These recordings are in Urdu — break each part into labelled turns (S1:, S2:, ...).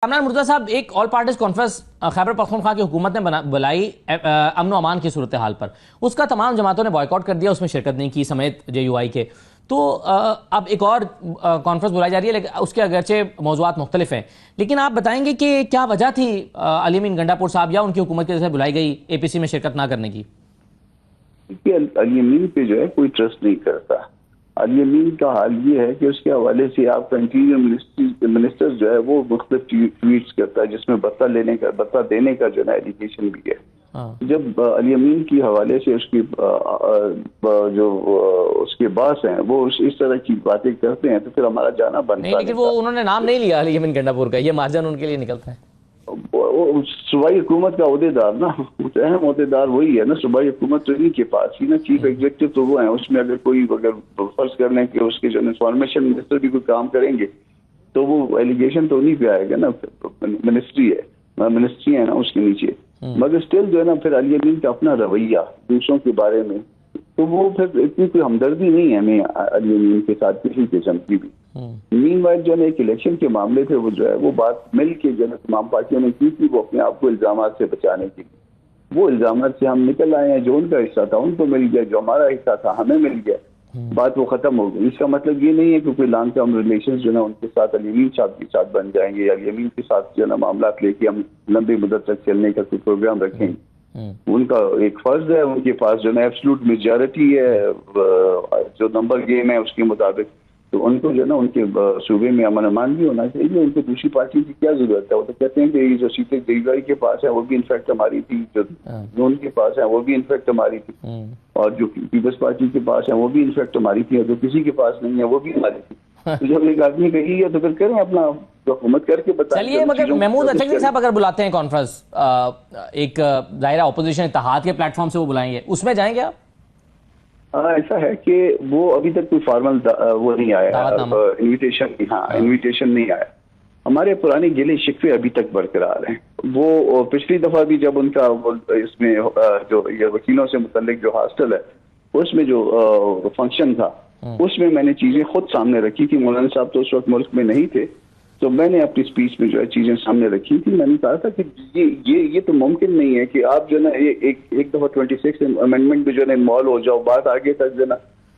S1: کامران مرتضیٰ صاحب، ایک all parties conference Khyber Pakhtunkhwa کی حکومت نے بلائی امن و امان کی صورتحال پر. اس کا تمام جماعتوں نے بائیکاٹ کر دیا، اس میں شرکت نہیں کی سمیت جے یو آئی کے. تو اب ایک اور کانفرنس بلائی جا رہی ہے، لیکن اس کے اگرچہ موضوعات مختلف ہیں. لیکن آپ بتائیں گے کہ کیا وجہ تھی علی امین گنڈاپور صاحب یا ان کی حکومت کی طرف سے بلائی گئی اے پی سی میں شرکت نہ کرنے کی؟
S2: علی امین پہ جو ہے کوئی ٹرسٹ نہیں کرتا. علی امین کا حال یہ ہے کہ اس کے حوالے سے آپ کا انٹیریئر منسٹر جو ہے وہ مختلف ٹویٹس کرتا ہے جس میں بتا دینے کا جو ہے ایلیگیشن بھی ہے. جب علی امین کی حوالے سے اس کی جو اس کے باس ہیں وہ اس طرح کی باتیں کرتے ہیں تو پھر ہمارا جانا بنتا
S1: نہیں. لیکن وہ انہوں نے نام نہیں لیا علی امین گنڈاپور کا، یہ مارجن ان کے لیے نکلتا ہے.
S2: صوبائی حکومت کا عہدیدار نا، اہم عہدیدار وہی ہے نا. صوبائی حکومت تو انہیں کے پاس ہی نا، چیف ایگزیکٹو تو وہ ہیں. اس میں اگر فرض کر لیں کہ اس کے جو انفارمیشن منسٹر بھی کوئی کام کریں گے تو وہ ایلیگیشن تو انہیں پہ آئے گا نا. منسٹری ہے نا اس کے نیچے. مگر اسٹل جو ہے نا پھر علی امین کا اپنا رویہ دوسروں کے بارے میں، تو وہ پھر اتنی کوئی ہمدردی نہیں ہے ہمیں علی امین کے ساتھ کسی قسم کی بھی. مین وائل جو ہے ایک الیکشن کے معاملے تھے، وہ جو ہے وہ بات مل کے جو ہے تمام پارٹیوں نے کی تھی وہ اپنے آپ کو الزامات سے بچانے کے لیے. وہ الزامات سے ہم نکل آئے ہیں. جو ان کا حصہ تھا ان کو مل گیا، جو ہمارا حصہ تھا ہمیں مل گیا. بات وہ ختم ہو گئی. اس کا مطلب یہ نہیں ہے کہ کوئی لانگ ٹرم ریلیشن جو ہے نا ان کے ساتھ علی امین صاحب کے ساتھ بن جائیں گے یا علی امین کے ساتھ جو ہے نا معاملات لے کے ہم لمبی مدت تک چلنے کا کوئی پروگرام رکھیں گے. ان کا ایک فرض ہے، ان کے پاس جو ہے نا ایبسلوٹ میجارٹی ہے جو نمبر گیم ہے اس کے مطابق. تو ان کو جو ہے نا ان کے صوبے میں امن امان بھی ہونا چاہیے. ان کو دوسری پارٹی کی کیا ضرورت ہے؟ وہ تو کہتے ہیں کہ یہ جو سیٹیں جے یو آئی کے پاس ہے وہ بھی انفیکٹ ہماری تھی، جو ان کے پاس ہے وہ بھی انفیکٹ ہماری تھی، اور جو پیپلز پارٹی کے پاس ہے وہ بھی انفیکٹ ہماری تھی، اور جو کسی کے پاس نہیں ہے وہ بھی ہماری تھی. تو جب ایک آدمی کہی ہے تو پھر کریں اپنا حکومت کر کے بتائیں.
S1: چلیے، مگر محمود اچھک صاحب اگر بلاتے ہیں کانفرنس ایک ظاہرہ اپوزیشن اتحاد کے پلیٹ فارم سے وہ بلائیں گے، اس میں جائیں گے آپ؟
S2: ایسا ہے کہ وہ ابھی تک کوئی فارمل وہ نہیں آیا انویٹیشن نہیں آیا. ہمارے پرانے گلے شکوے ابھی تک برقرار ہیں. وہ پچھلی دفعہ بھی جب ان کا اس میں جو وکیلوں سے متعلق جو ہاسٹل ہے اس میں جو فنکشن تھا اس میں نے چیزیں خود سامنے رکھی تھی. مولانا صاحب تو اس وقت ملک میں نہیں تھے، تو میں نے اپنی اسپیچ میں جو ہے چیزیں سامنے رکھی تھی. میں نے کہا تھا کہ یہ تو ممکن نہیں ہے کہ آپ جو ہے نا ایک دفعہ 26 امینڈمنٹ میں جو ہے نا انوالو ہو جاؤ، بات آگے تک جو ہے نا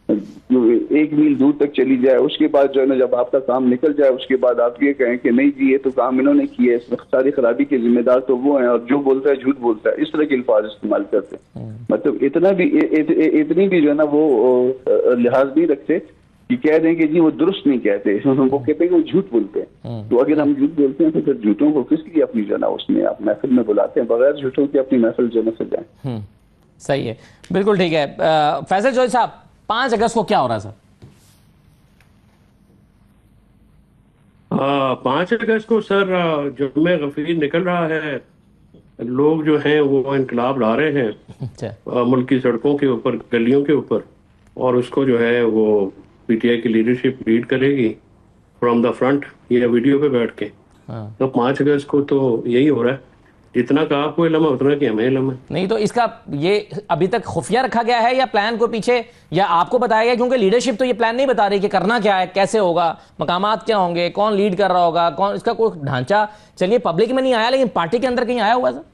S2: 1 میل دور تک چلی جائے. اس کے بعد جو ہے نا جب آپ کا کام نکل جائے اس کے بعد آپ یہ کہیں کہ نہیں جی یہ تو کام انہوں نے کیا ہے، اس میں ساری خرابی کے ذمہ دار تو وہ ہیں، اور جو بولتا ہے جھوٹ بولتا ہے. اس طرح کے الفاظ استعمال کرتے ہیں. مطلب اتنی بھی جو ہے نا وہ لحاظ نہیں رکھتے کہ کہہ دیں کہ جی وہ درست نہیں کہتے. وہ کہتے ہیں کہ وہ جھوٹ بولتے ہیں. تو اگر ہم جھوٹ بولتے ہیں تو پھر جھوٹوں کو کس لیے اپنی جو ہے نا اس میں آپ محفل میں بلاتے ہیں؟ بغیر جھوٹوں کی اپنی محفل جو ہے نا سجائیں.
S1: صحیح ہے، بالکل ٹھیک ہے. فیصل جوہری صاحب، 5 اگست کو کیا ہو رہا ہے سر؟
S3: 5 اگست کو سر جمعہ غفیر نکل رہا ہے. لوگ جو ہیں وہ انقلاب لا رہے ہیں ملک کی سڑکوں کے اوپر، گلیوں کے اوپر، اور اس کو جو ہے وہ پی ٹی آئی کی لیڈرشپ لیڈ کرے گی فرام دا فرنٹ یا ویڈیو پہ بیٹھ کے. تو 5 اگست کو تو یہی ہو رہا ہے. جتنا کا آپ کو علم ہے اتنا کہ ہمیں علم ہے
S1: نہیں. تو اس کا یہ ابھی تک خفیہ رکھا گیا ہے یا پلان کو پیچھے یا آپ کو بتایا گیا؟ کیونکہ لیڈرشپ تو یہ پلان نہیں بتا رہی کہ کرنا کیا ہے، کیسے ہوگا، مقامات کیا ہوں گے، کون لیڈ کر رہا ہوگا، کون، اس کا کوئی ڈھانچہ چلیے پبلک میں نہیں آیا لیکن پارٹی کے اندر کہیں آیا ہوا سر؟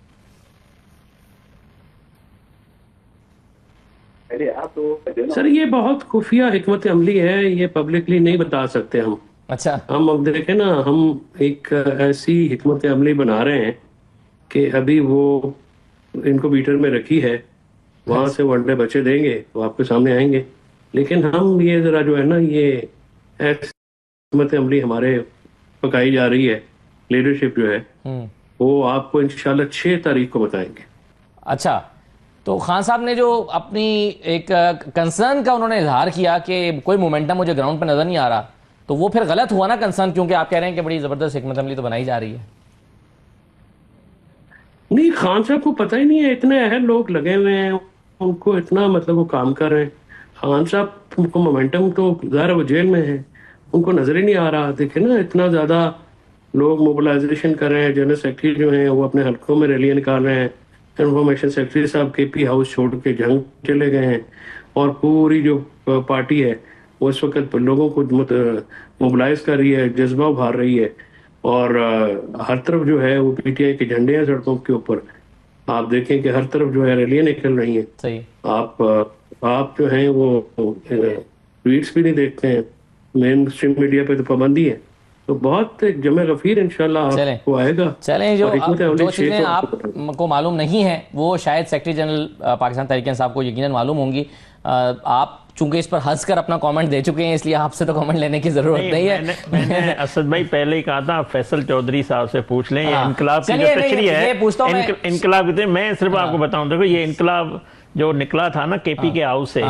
S3: سر یہ بہت خفیہ حکمت عملی ہے، یہ پبلکلی نہیں بتا سکتے ہم.
S1: اچھا،
S3: ہم اب دیکھیں نا، ہم ایک ایسی حکمت عملی بنا رہے ہیں کہ ابھی وہ انکوبیٹر میں رکھی ہے، وہاں سے ونڈے بچے دیں گے تو آپ کے سامنے آئیں گے. لیکن ہم یہ ذرا جو ہے نا یہ ایسی حکمت عملی ہمارے پکائی جا رہی ہے، لیڈرشپ جو ہے وہ آپ کو انشاءاللہ 6 تاریخ کو بتائیں گے.
S1: اچھا، تو خان صاحب نے جو اپنی ایک کنسرن کا انہوں نے اظہار کیا کہ کوئی مومنٹم مجھے گراؤنڈ پہ نظر نہیں آ رہا، تو وہ پھر غلط ہوا نا کنسرن، کیونکہ آپ کہہ رہے ہیں کہ بڑی زبردست حکمت عملی تو بنائی جا رہی ہے.
S3: نہیں، خان صاحب کو پتہ ہی نہیں ہے، اتنے اہل لوگ لگے ہوئے ہیں ان کو، اتنا مطلب وہ کام کر رہے ہیں. خان صاحب کو مومنٹم تو ظاہر وہ جیل میں ہیں، ان کو نظر ہی نہیں آ رہا. دیکھیں نا اتنا زیادہ لوگ موبلائزیشن کر رہے ہیں. جنرل سیکرٹری جو ہیں وہ اپنے حلقوں میں ریلیاں نکال رہے ہیں. انفارمیشن سیکرٹری صاحب کے پی ہاؤس چھوڑ کے جنگ چلے گئے ہیں، اور پوری جو پارٹی ہے وہ اس وقت لوگوں کو موبلائز کر رہی ہے، جذبہ ابھار رہی ہے. اور ہر طرف جو ہے وہ پی ٹی آئی کے جھنڈے ہیں سڑکوں کے اوپر. آپ دیکھیں کہ ہر طرف جو ہے ریلیاں نکل رہی ہیں.
S1: صحیح.
S3: آپ جو ہیں وہ ٹویٹس بھی نہیں دیکھتے ہیں. مین اسٹریم میڈیا پہ تو پابندی ہے. تو بہت جمع غفیر انشاءاللہ آپ کو آئے گا.
S1: چلیں جو چیزیں آپ کو معلوم نہیں ہیں وہ شاید سیکرٹری جنرل پاکستان تحریک انصاف کو یقیناً معلوم ہوں گی. آپ چونکہ اس پر ہنس کر اپنا کامنٹ دے چکے ہیں اس لیے آپ سے تو کامنٹ لینے کی ضرورت نہیں ہے.
S4: میں نے اسد بھائی پہلے ہی کہا تھا فیصل چودھری صاحب سے پوچھ لیں. یہ انقلاب کی جو تشریح ہے انقلاب کی، میں صرف آپ کو بتاؤں دیکھو یہ انقلاب جو نکلا تھا نا کے پی کے ہاؤس سے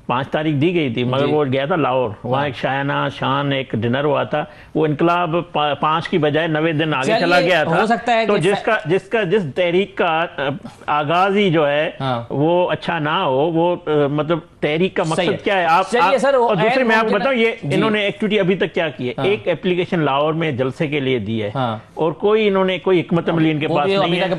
S4: 5 تاریخ دی گئی تھی، مگر وہ گیا تھا لاہور. وہاں ایک شائنہ شان ایک ڈنر ہوا تھا. وہ انقلاب 5 کی بجائے 90 دن آگے چلا گیا تھا. تو جس تحریک کا آغاز ہی جو ہے وہ اچھا نہ ہو، وہ مطلب تحریک کا مقصد کیا ہے. اور دوسرے میں آپ کو بتاؤں یہ انہوں نے ایکٹیویٹی ابھی تک کیا کی ہے. ایک اپلیکیشن لاہور میں جلسے کے لیے دی ہے اور کوئی انہوں نے کوئی حکمت عملی ان کے پاس نہیں ہے.